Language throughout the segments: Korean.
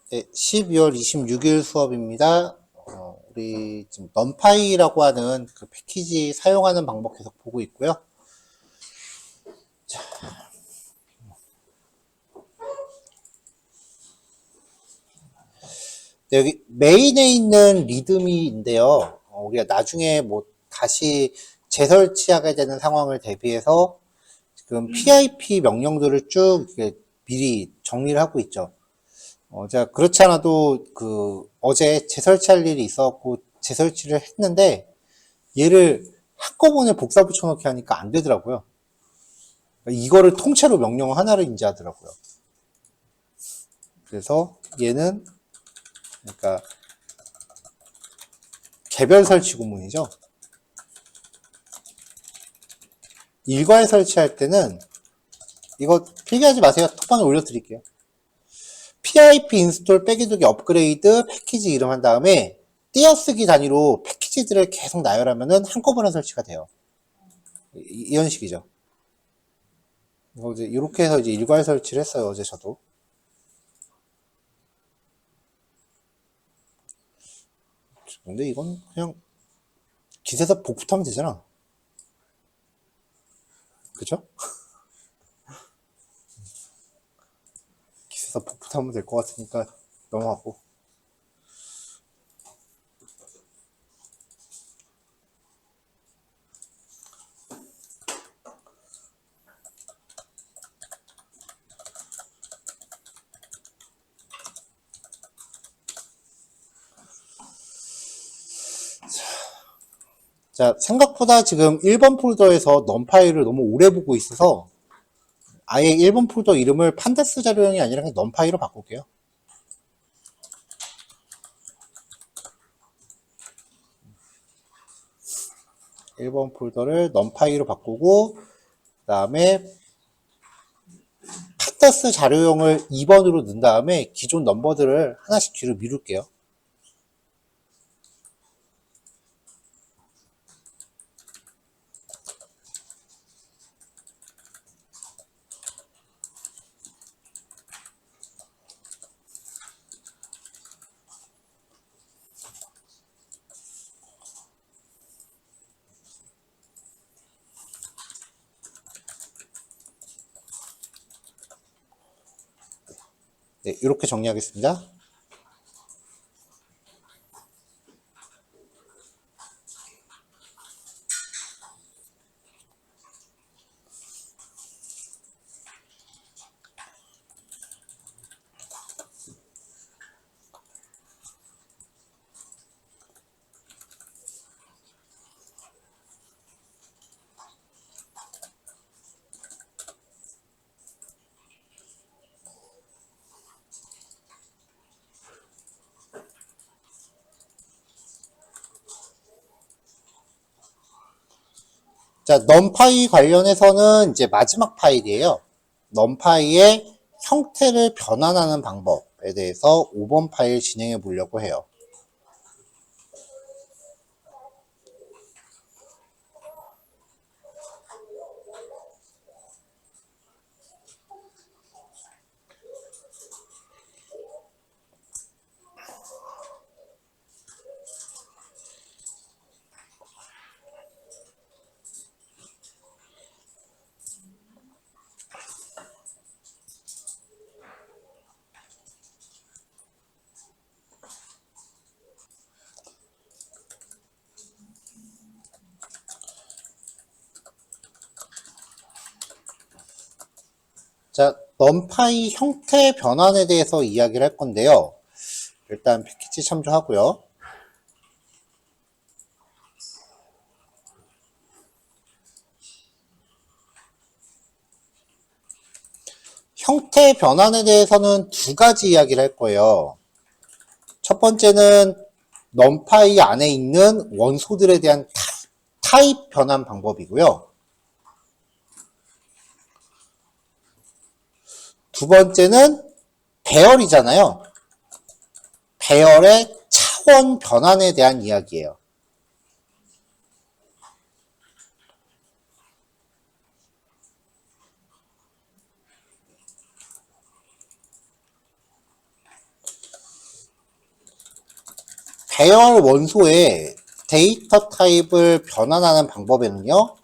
네, 12월 26일 수업입니다. 우리 지금 넘파이라고 하는 그 패키지 사용하는 방법 계속 보고 있고요. 네, 여기 메인에 있는 리드미인데요. 우리가 나중에 뭐 다시 재설치하게 되는 상황을 대비해서 지금 PIP 명령들을 쭉 이렇게 미리 정리를 하고 있죠. 제가 그렇지 않아도 그 어제 재설치할 일이 있어갖고 재설치를 했는데 얘를 한꺼번에 복사 붙여넣기 하니까 안 되더라고요. 이거를 통째로 명령 하나를 인지하더라고요. 그래서 얘는 그러니까 개별 설치 구문이죠. 일괄 설치할 때는 이거 필기하지 마세요. 톡방에 올려드릴게요. PIP 인스톨 빼기두기 업그레이드 패키지 이름 한 다음에 띄어쓰기 단위로 패키지들을 계속 나열하면은 한꺼번에 설치가 돼요. 이런 식이죠. 이거 이제 이렇게 해서 이제 일괄 설치를 했어요. 어제 저도. 근데 이건 그냥 기세서 복붙하면 되잖아. 그죠? 기세서 복붙하면 될 것 같으니까 넘어가고. 자, 생각보다 지금 1번 폴더에서 넘 파일을 너무 오래 보고 있어서 아예 1번 폴더 이름을 판데스 자료형이 아니라 그냥 넘 파일로 바꿀게요. (1번) 폴더를 넘 파일로 바꾸고 그 다음에 판데스 자료형을 2번으로 넣은 다음에 기존 넘버들을 하나씩 뒤로 미룰게요. 네, 이렇게 정리하겠습니다. 자, 넘파이 관련해서는 이제 마지막 파일이에요. 넘파이의 형태를 변환하는 방법에 대해서 5번 파일 진행해 보려고 해요. 자, 넘파이 형태 변환에 대해서 이야기를 할 건데요. 일단 패키지 참조하고요. 형태 변환에 대해서는 두 가지 이야기를 할 거예요. 첫 번째는 넘파이 안에 있는 원소들에 대한 타입 변환 방법이고요. 두 번째는 배열이잖아요. 배열의 차원 변환에 대한 이야기예요. 배열 원소의 데이터 타입을 변환하는 방법에는요,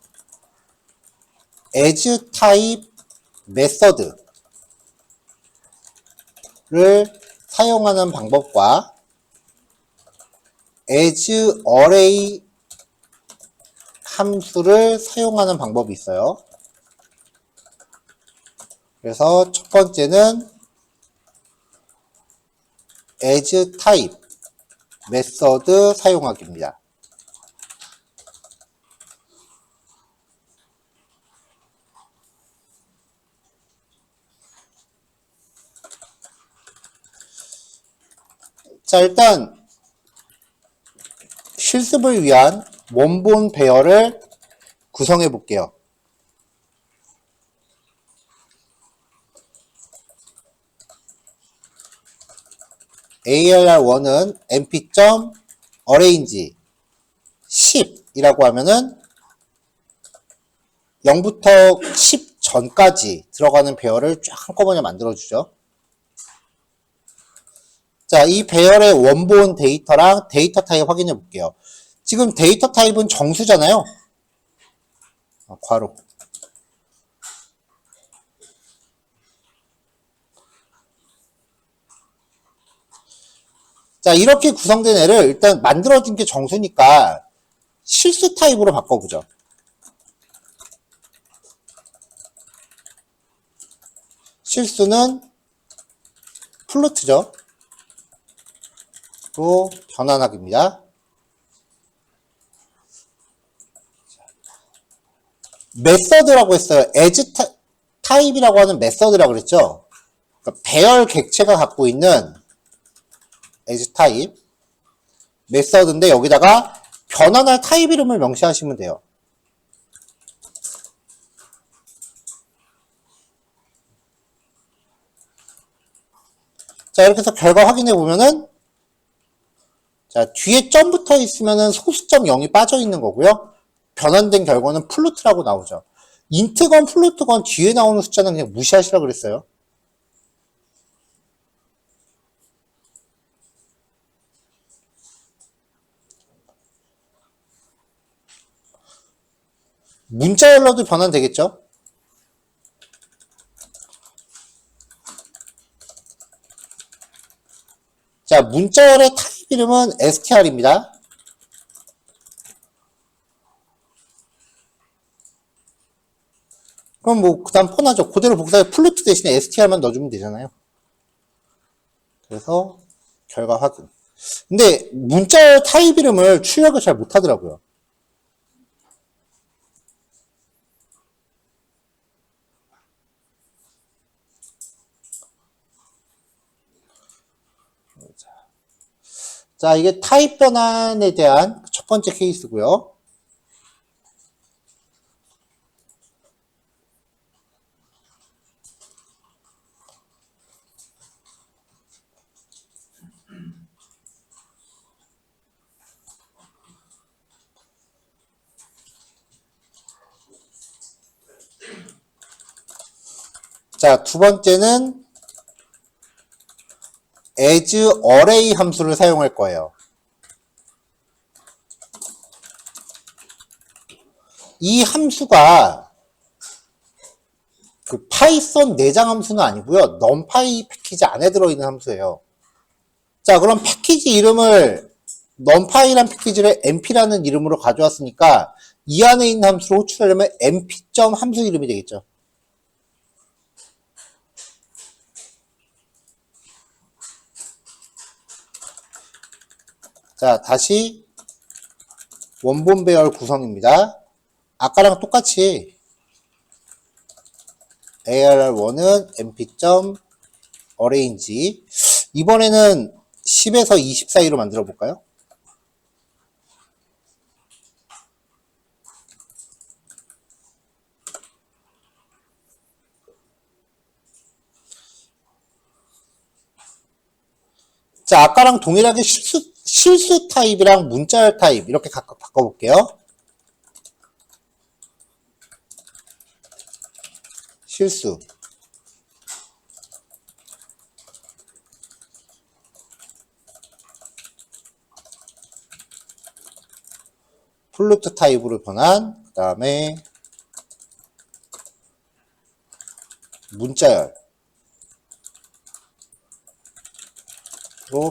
as 타입 메서드를 사용하는 방법과 as array 함수를 사용하는 방법이 있어요. 그래서 첫 번째는 as 타입 메서드 사용하기입니다. 자, 일단 실습을 위한 원본 배열을 구성해 볼게요. ARR1은 np.arrange 10이라고 하면은 0부터 10 전까지 들어가는 배열을 쫙 한꺼번에 만들어주죠. 자, 이 배열의 원본 데이터랑 데이터 타입 확인해 볼게요. 지금 데이터 타입은 정수잖아요. 괄호. 자, 이렇게 구성된 애를 일단 만들어진 게 정수니까 실수 타입으로 바꿔보죠. 실수는 플루트죠. 로 변환하기입니다. 메서드라고 했어요. as 타입이라고 하는 메서드라고 그랬죠. 그러니까 배열 객체가 갖고 있는 as 타입 메서드인데 여기다가 변환할 타입 이름을 명시하시면 돼요. 자, 이렇게 해서 결과 확인해 보면은, 자, 뒤에 점 붙어 있으면은 소수점 0이 빠져 있는 거고요. 변환된 결과는 플루트라고 나오죠. 인트건 플루트건 뒤에 나오는 숫자는 그냥 무시하시라 그랬어요. 문자열로도 변환되겠죠. 자, 문자열의 타입 이름은 str입니다. 그럼 뭐, 그 다음 뻔하죠. 그대로 복사해 플루트 대신에 str만 넣어주면 되잖아요. 그래서, 결과 확인. 근데, 문자열 타입 이름을 출력을 잘 못하더라고요. 자, 이게 타입 변환에 대한 첫 번째 케이스고요. 자, 두 번째는 as array 함수를 사용할 거예요. 이 함수가 그 파이썬 내장 함수는 아니고요. numpy 패키지 안에 들어있는 함수예요. 자, 그럼 패키지 이름을 numpy란 패키지를 np라는 이름으로 가져왔으니까 이 안에 있는 함수를 호출하려면 np. 함수 이름이 되겠죠. 자, 다시 원본 배열 구성입니다. 아까랑 똑같이 ARR1은 np.arrange 이번에는 10에서 20 사이로 만들어 볼까요? 자, 아까랑 동일하게 실수 타입이랑 문자열 타입 이렇게 각각 바꿔볼게요. 실수. 플루트 타입으로 변한, 그 다음에 문자열로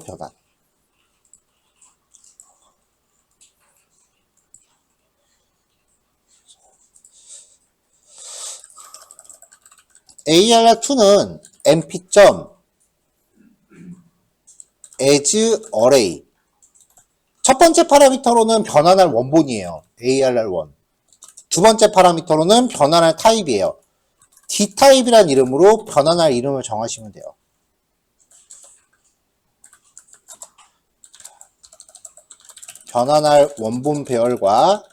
변한. ARR2는 np.asArray. 첫 번째 파라미터로는 변환할 원본이에요. ARR1. 두 번째 파라미터로는 변환할 타입이에요. D타입이란 이름으로 변환할 이름을 정하시면 돼요. 변환할 원본 배열과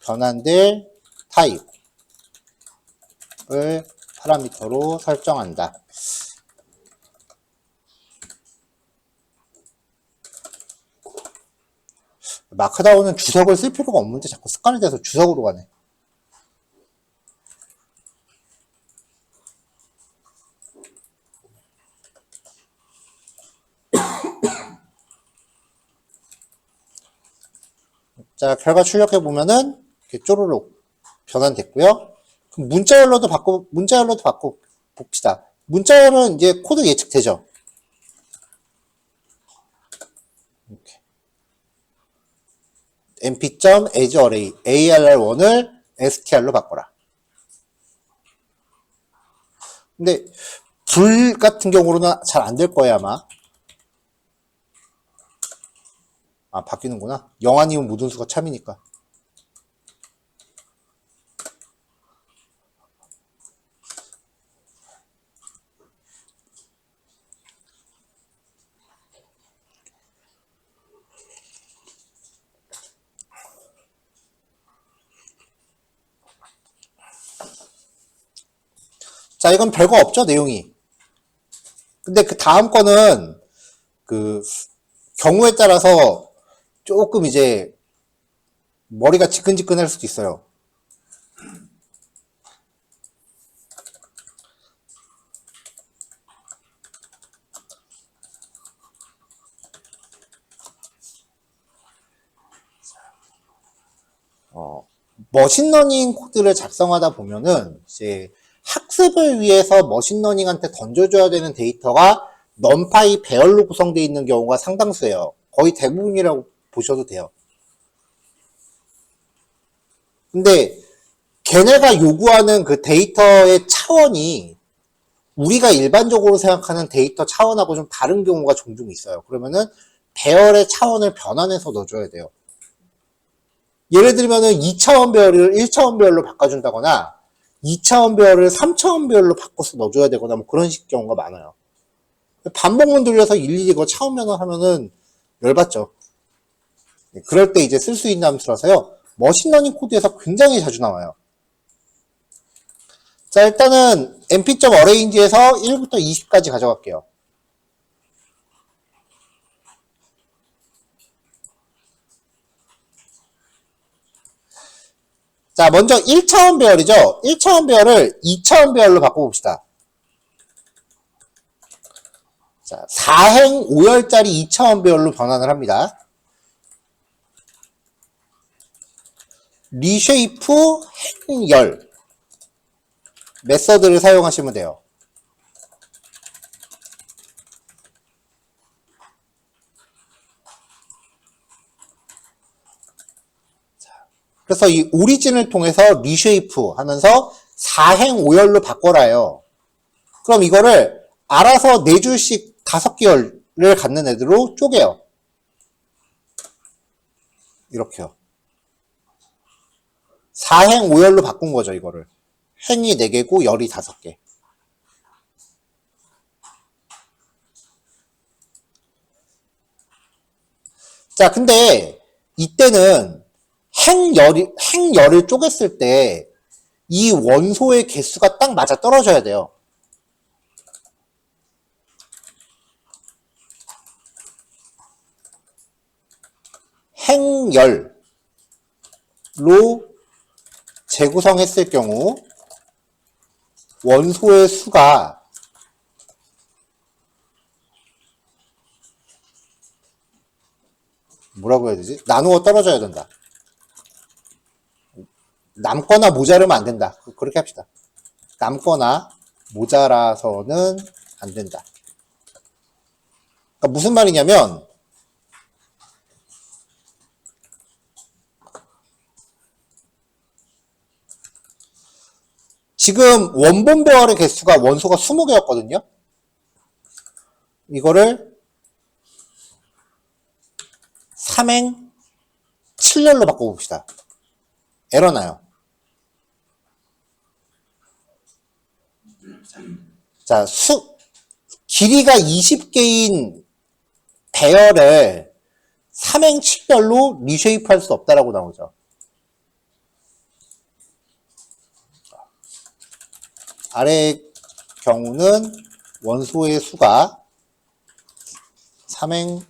변환될 타입을 파라미터로 설정한다. 마크다운은 주석을 쓸 필요가 없는데 자꾸 습관이 돼서 주석으로 가네. 자, 결과 출력해보면은 이렇게 쪼르륵 변환됐고요. 그럼 문자열로도 바꿔 봅시다. 문자열은 이제 코드 예측되죠? 이렇게. np.asArray, ARR1을 str로 바꿔라. 근데 불 같은 경우로는 잘 안 될 거예요, 아마. 아, 바뀌는구나. 영아님은 모든 수가 참이니까. 자, 이건 별거 없죠, 내용이. 근데 그 다음 거는 그 경우에 따라서 조금 이제 머리가 지끈지끈할 수도 있어요. 머신러닝 코드를 작성하다 보면은 이제 학습을 위해서 머신러닝한테 던져줘야 되는 데이터가 넘파이 배열로 구성되어 있는 경우가 상당수예요. 거의 대부분이라고 보셔도 돼요. 근데 걔네가 요구하는 그 데이터의 차원이 우리가 일반적으로 생각하는 데이터 차원하고 좀 다른 경우가 종종 있어요. 그러면은 배열의 차원을 변환해서 넣어줘야 돼요. 예를 들면은 2차원 배열을 1차원 배열로 바꿔준다거나 2차원 배열을 3차원 배열로 바꿔서 넣어줘야 되거나 뭐 그런 식 경우가 많아요. 반복문 돌려서 일일이 그 차원 변환하면은 열받죠. 그럴 때 이제 쓸 수 있는 함수라서요. 머신러닝 코드에서 굉장히 자주 나와요. 자, 일단은 np.arrange에서 1부터 20까지 가져갈게요. 자, 먼저 1차원 배열이죠. 1차원 배열을 2차원 배열로 바꿔봅시다. 자, 4행 5열짜리 2차원 배열로 변환을 합니다. 리쉐이프 행열 메서드를 사용하시면 돼요. 그래서 이 오리진을 통해서 리쉐이프 하면서 4행 5열로 바꿔라요. 그럼 이거를 알아서 4줄씩 5개열을 갖는 애들로 쪼개요. 이렇게요. 4행 5열로 바꾼 거죠, 이거를. 행이 4개고 열이 5개. 자, 근데 이때는 행열을 쪼갰을 때 이 원소의 개수가 딱 맞아 떨어져야 돼요. 행열로 재구성했을 경우 원소의 수가 뭐라고 해야 되지? 나누어 떨어져야 된다. 남거나 모자르면 안 된다. 그렇게 합시다. 남거나 모자라서는 안 된다. 그러니까 무슨 말이냐면 지금 원본 배열의 개수가 원소가 20개였거든요. 이거를 3행 7열로 바꿔봅시다. 에러 나요. 자, 길이가 20개인 배열을 3행 7열로 리쉐이프 할 수 없다라고 나오죠. 아래의 경우는 원소의 수가 3행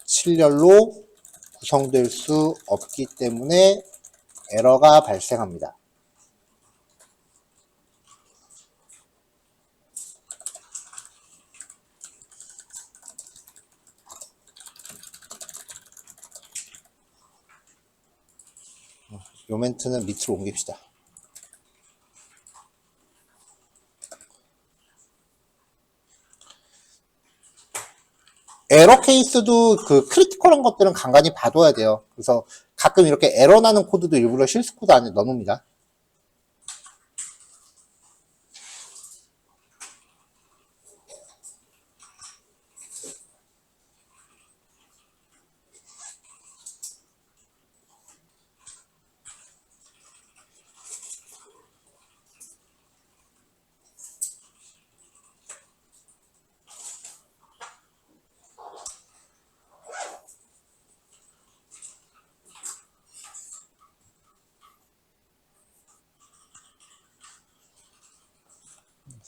7열로 구성될 수 없기 때문에 에러가 발생합니다. 요 멘트는 밑으로 옮깁시다. 에러 케이스도 그 크리티컬한 것들은 간간히 봐둬야 돼요. 그래서 가끔 이렇게 에러 나는 코드도 일부러 실수 코드 안에 넣어놓습니다.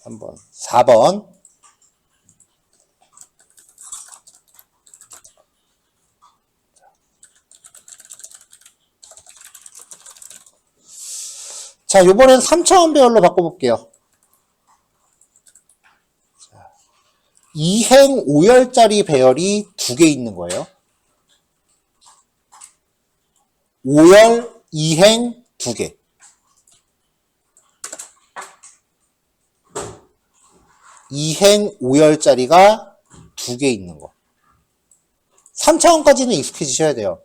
(3번) (4번) 자, 요번엔 3차원 배열로 바꿔볼게요. 2행 5열짜리 배열이 2개 있는 거예요. 5열 2행 2개. 2행 5열짜리가 2개 있는 거. 3차원까지는 익숙해지셔야 돼요.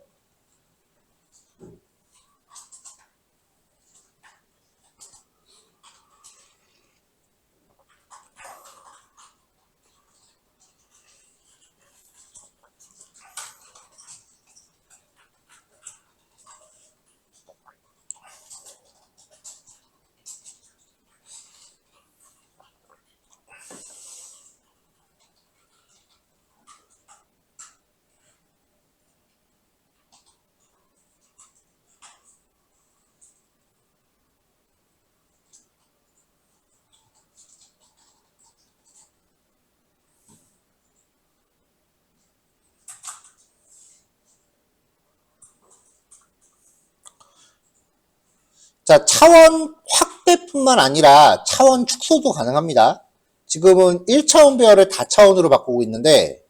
자, 차원 확대뿐만 아니라 차원 축소도 가능합니다. 지금은 1차원 배열을 다차원으로 바꾸고 있는데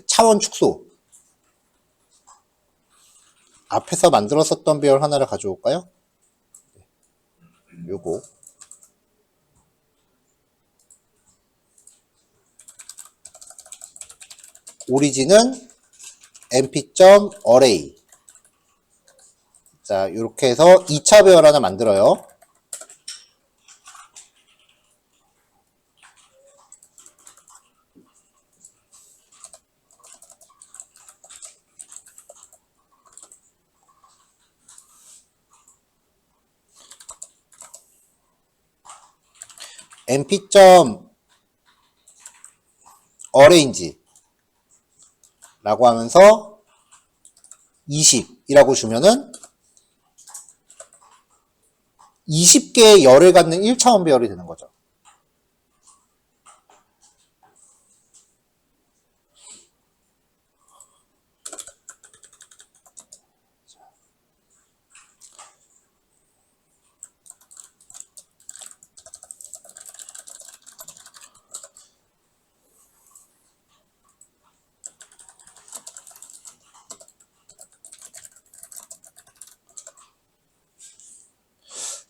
차원 축소 앞에서 만들었었던 배열 하나를 가져올까요? 요거 오리진은 mp.array 자, 이렇게 해서 2차 배열 하나 만들어요. mp.arrange 라고 하면서 20이라고 주면은 20개의 열을 갖는 1차원 배열이 되는 거죠.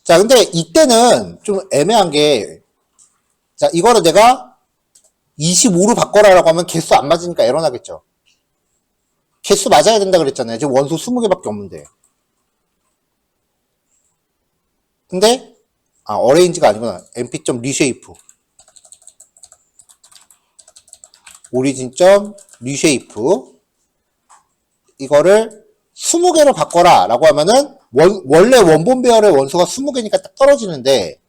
자, 근데 이때는 좀 애매한 게, 자, 이거를 내가 25로 바꿔라라고 하면 개수 안 맞으니까 에러 나겠죠. 개수 맞아야 된다 그랬잖아요. 지금 원소 20개밖에 없는데. 근데, 어레인지가 아니구나. mp.reshape. origin.reshape. 이거를 20개로 바꿔라 라고 하면은, 원래 원본 배열의 원소가 20개니까 딱 떨어지는데,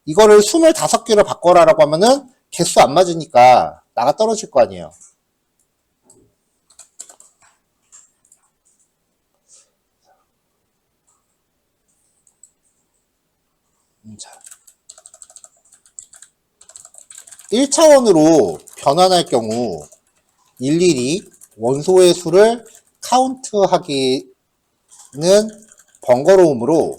이거를 25개로 바꿔라 라고 하면은, 개수 안 맞으니까 나가 떨어질 거 아니에요. 자. 1차원으로 변환할 경우 일일이 원소의 수를 카운트하기는 번거로우므로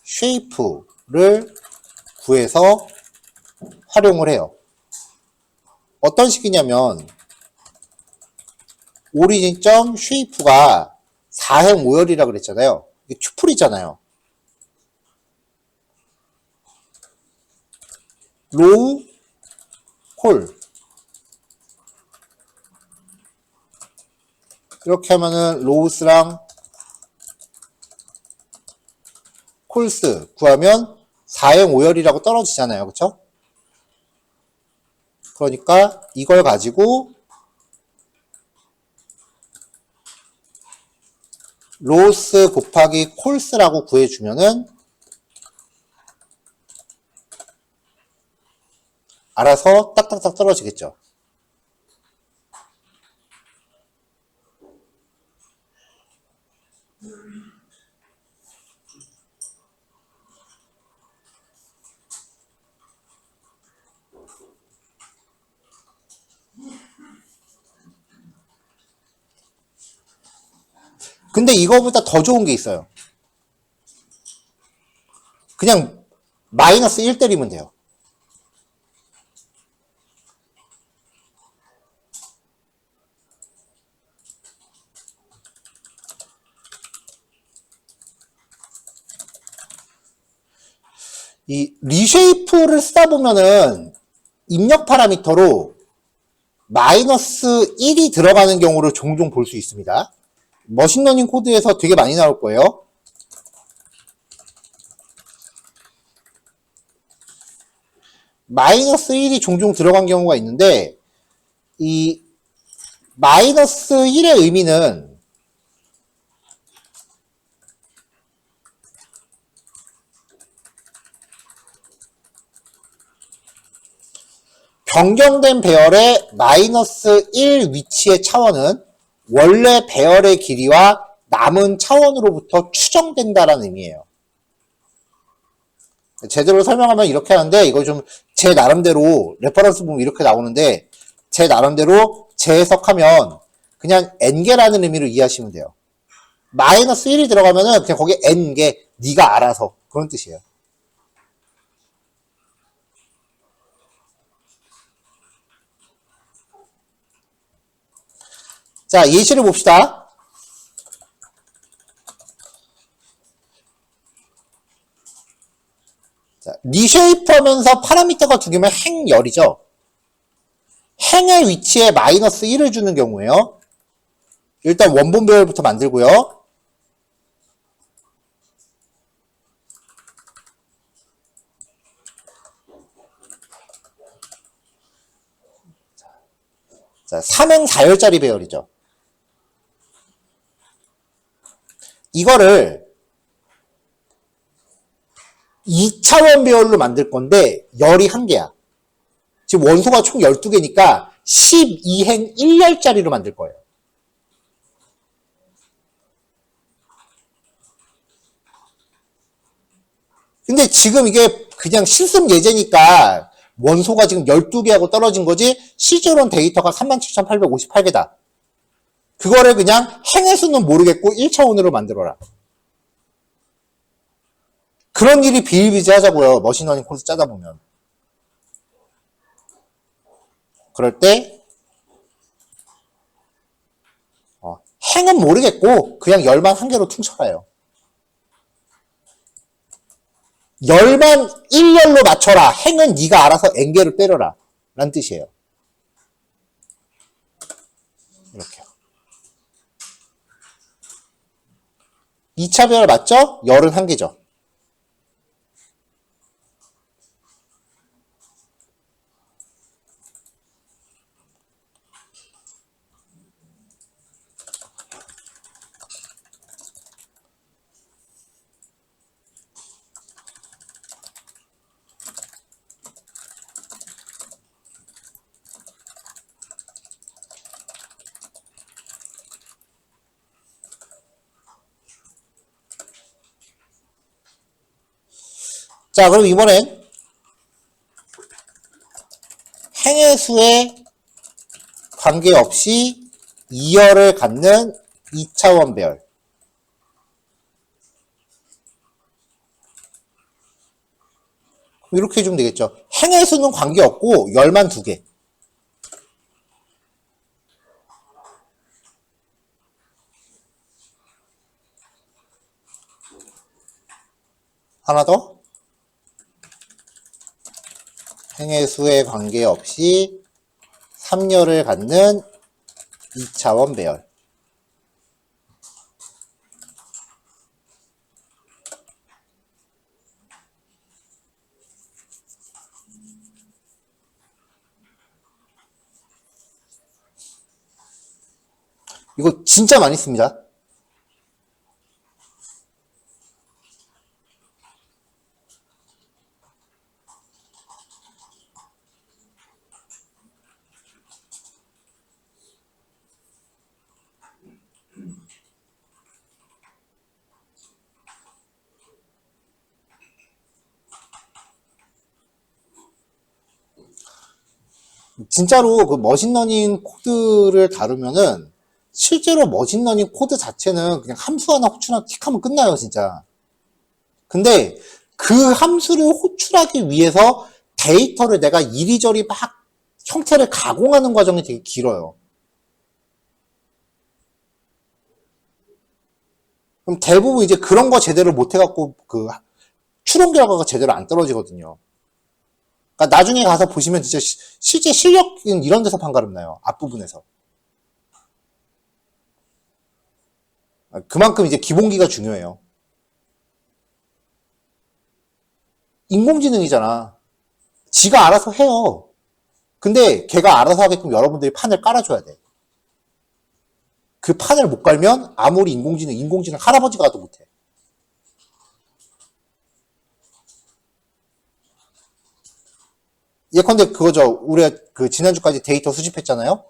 쉐이프를 구해서 활용을 해요. 어떤 식이냐면 origin.shape가 4행 5열이라고 그랬잖아요. 이게 튜플이잖아요. 로우 콜 이렇게 하면은 로우스랑 콜스 구하면 4행 5열이라고 떨어지잖아요. 그쵸? 그러니까 이걸 가지고 로우스 곱하기 콜스라고 구해주면은 알아서 딱딱딱 떨어지겠죠. 근데 이거보다 더 좋은 게 있어요. 그냥 마이너스 1 때리면 돼요. 이 리쉐이프를 쓰다 보면은 입력 파라미터로 마이너스 1이 들어가는 경우를 종종 볼 수 있습니다. 머신러닝 코드에서 되게 많이 나올 거예요. 마이너스 1이 종종 들어간 경우가 있는데 이 마이너스 1의 의미는 변경된 배열의 마이너스 1 위치의 차원은 원래 배열의 길이와 남은 차원으로부터 추정된다라는 의미예요. 제대로 설명하면 이렇게 하는데 이거 좀 제 나름대로 레퍼런스 보면 이렇게 나오는데 제 나름대로 재해석하면 그냥 n개라는 의미로 이해하시면 돼요. 마이너스 1이 들어가면은 그냥 거기에 n개 네가 알아서 그런 뜻이에요. 자, 예시를 봅시다. 자, 리쉐이프 하면서 파라미터가 두 개면 행열이죠. 행의 위치에 마이너스 1을 주는 경우에요. 일단 원본 배열부터 만들고요. 자, 3행 4열짜리 배열이죠. 이거를 2차원 배열로 만들 건데 열이 1개야. 지금 원소가 총 12개니까 12행 1열짜리로 만들 거예요. 근데 지금 이게 그냥 실습 예제니까 원소가 지금 12개하고 떨어진 거지 실제로는 데이터가 37,858개다. 그거를 그냥 행의 수는 모르겠고 1차원으로 만들어라. 그런 일이 비일비재하자고요. 머신러닝 코드 짜다 보면. 그럴 때 행은 모르겠고 그냥 열만 1개로 퉁쳐라요. 열만 1열로 맞춰라. 행은 네가 알아서 n개를 때려라. 라는 뜻이에요. 이렇게요. 2차 배열 맞죠? 열은 한 개죠. 자, 그럼 이번엔 행의 수에 관계없이 2열을 갖는 2차원 배열. 이렇게 해주면 되겠죠. 행의 수는 관계없고 열만 2개. 하나 더. 행의 수에 관계없이 3열을 갖는 2차원 배열. 이거 진짜 많이 씁니다. 진짜로 그 머신러닝 코드를 다루면은 실제로 머신러닝 코드 자체는 그냥 함수 하나 호출하고 틱하면 끝나요, 진짜. 근데 그 함수를 호출하기 위해서 데이터를 내가 이리저리 막 형태를 가공하는 과정이 되게 길어요. 그럼 대부분 이제 그런 거 제대로 못 해갖고 그 추론 결과가 제대로 안 떨어지거든요. 그러니까 나중에 가서 보시면 진짜 실제 실력은 이런 데서 판가름 나요. 앞부분에서. 그만큼 이제 기본기가 중요해요. 인공지능이잖아. 지가 알아서 해요. 근데 걔가 알아서 하게끔 여러분들이 판을 깔아줘야 돼. 그 판을 못 깔면 아무리 인공지능 할아버지가 와도 못해. 예컨대 그거죠. 우리가 그 지난주까지 데이터 수집했잖아요.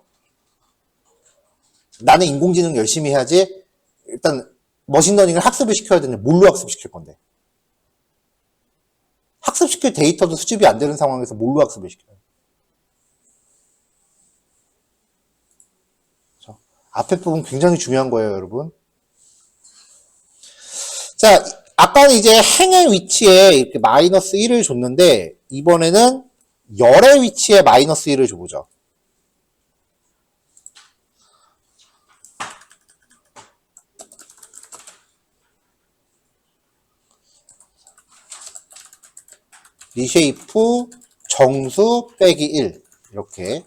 나는 인공지능 열심히 해야지. 일단 머신러닝을 학습을 시켜야 되는데 뭘로 학습시킬 건데? 학습시킬 데이터도 수집이 안 되는 상황에서 뭘로 학습을 시켜요? 그렇죠? 앞에 부분 굉장히 중요한 거예요, 여러분. 자, 아까는 이제 행의 위치에 이렇게 마이너스 1을 줬는데 이번에는 열의 위치에 마이너스 1을 줘보죠. 리쉐이프 정수 빼기 1 이렇게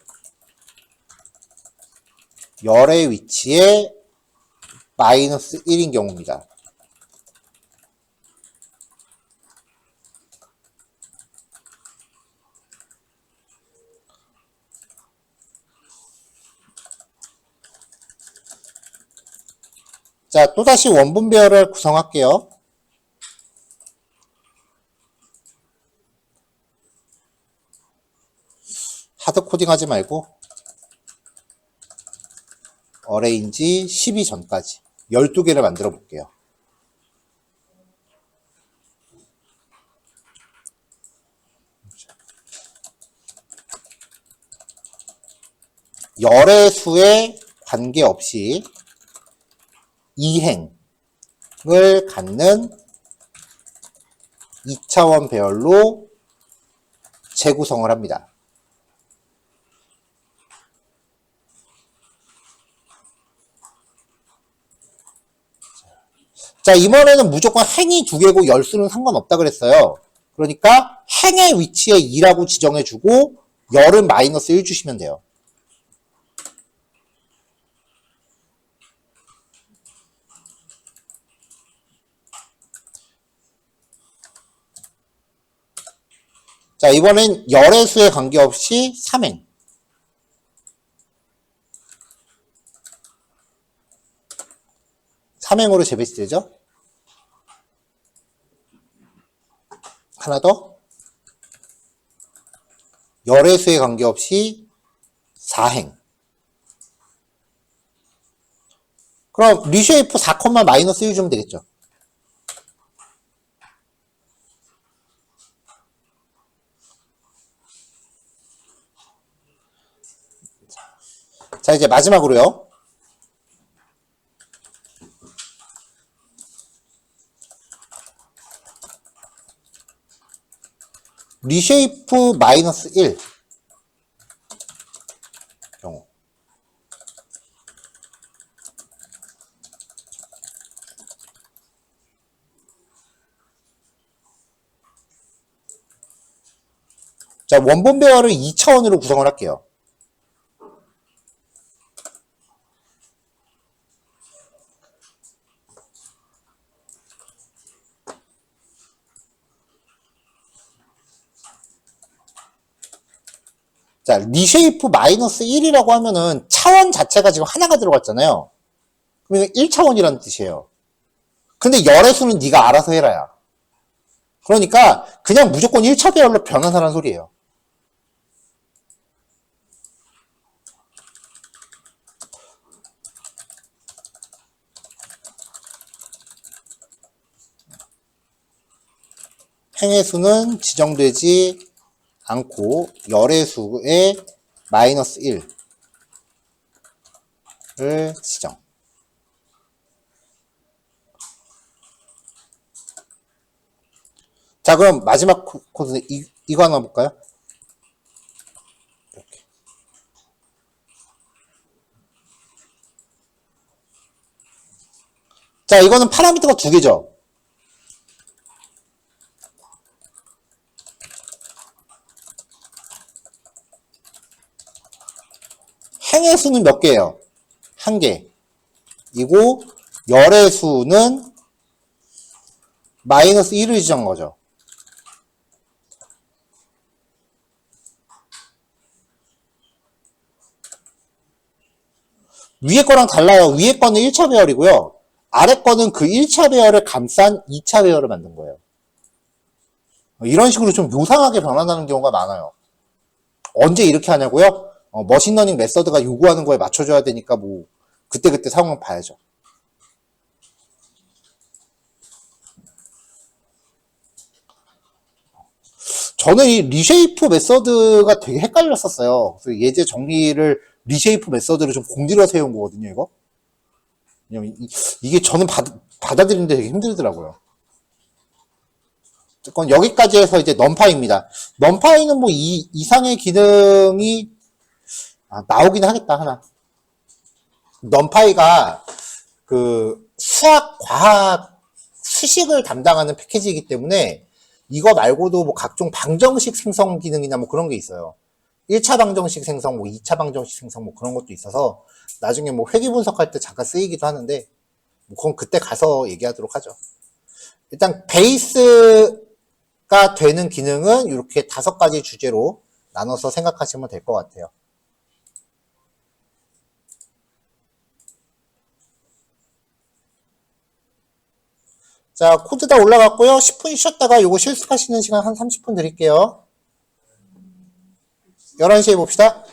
열의 위치에 마이너스 1인 경우입니다. 자, 또다시 원분 배열을 구성할게요. 하드코딩 하지 말고 어레인지 12 전까지 12개를 만들어 볼게요. 열의 수에 관계없이 이행을 갖는 2차원 배열로 재구성을 합니다. 자, 이번에는 무조건 행이 2개고 열수는 상관없다 그랬어요. 그러니까 행의 위치에 2라고 지정해주고 열은 마이너스 1 주시면 돼요. 자, 이번엔 열의 수에 관계없이 3행. 3행으로 재배치되죠? 하나 더. 열의 수에 관계없이 4행. 그럼 리쉐이프 4, 마이너스 1 주면 되겠죠? 자, 이제 마지막으로요. 리쉐이프 마이너스 1 경우. 자, 원본 배열을 2차원으로 구성을 할게요. 자, 리쉐이프 마이너스 1이라고 하면은 차원 자체가 지금 하나가 들어갔잖아요. 그러면 1차원이라는 뜻이에요. 근데 열의 수는 네가 알아서 해라야. 그러니까 그냥 무조건 1차 배열로 변환하라는 소리예요. 행의 수는 지정되지 않고 열의 수에 마이너스 1을 지정. 자, 그럼 마지막 코드 이거 하나 볼까요? 이렇게. 자, 이거는 파라미터가 2개죠. 행의 수는 몇 개예요? 1개. 이고 열의 수는 마이너스 1을 지정한 거죠. 위에 거랑 달라요. 위에 거는 1차 배열이고요. 아래 거는 그 1차 배열을 감싼 2차 배열을 만든 거예요. 이런 식으로 좀 요상하게 변환하는 경우가 많아요. 언제 이렇게 하냐고요? 머신러닝 메서드가 요구하는 거에 맞춰줘야 되니까 뭐 그때그때 상황 봐야죠. 저는 이 리쉐이프 메서드가 되게 헷갈렸었어요. 그래서 예제 정리를 리쉐이프 메서드를 좀 공들여 세운 거거든요, 이거. 왜냐면 이게 저는 받아들이는데 되게 힘들더라고요. 어쨌건 여기까지 해서 이제 넘파이입니다. 넘파이는 뭐 이 이상의 기능이 나오긴 하겠다, 하나. 넘파이가 그 수학, 과학, 수식을 담당하는 패키지이기 때문에 이거 말고도 뭐 각종 방정식 생성 기능이나 뭐 그런 게 있어요. 1차 방정식 생성, 뭐 2차 방정식 생성 뭐 그런 것도 있어서 나중에 뭐 회귀 분석할 때 잠깐 쓰이기도 하는데 뭐 그건 그때 가서 얘기하도록 하죠. 일단 베이스가 되는 기능은 이렇게 5가지 주제로 나눠서 생각하시면 될 것 같아요. 자, 코드 다 올라갔고요. 10분 쉬었다가 요거 실습하시는 시간 한 30분 드릴게요. 11시에 봅시다.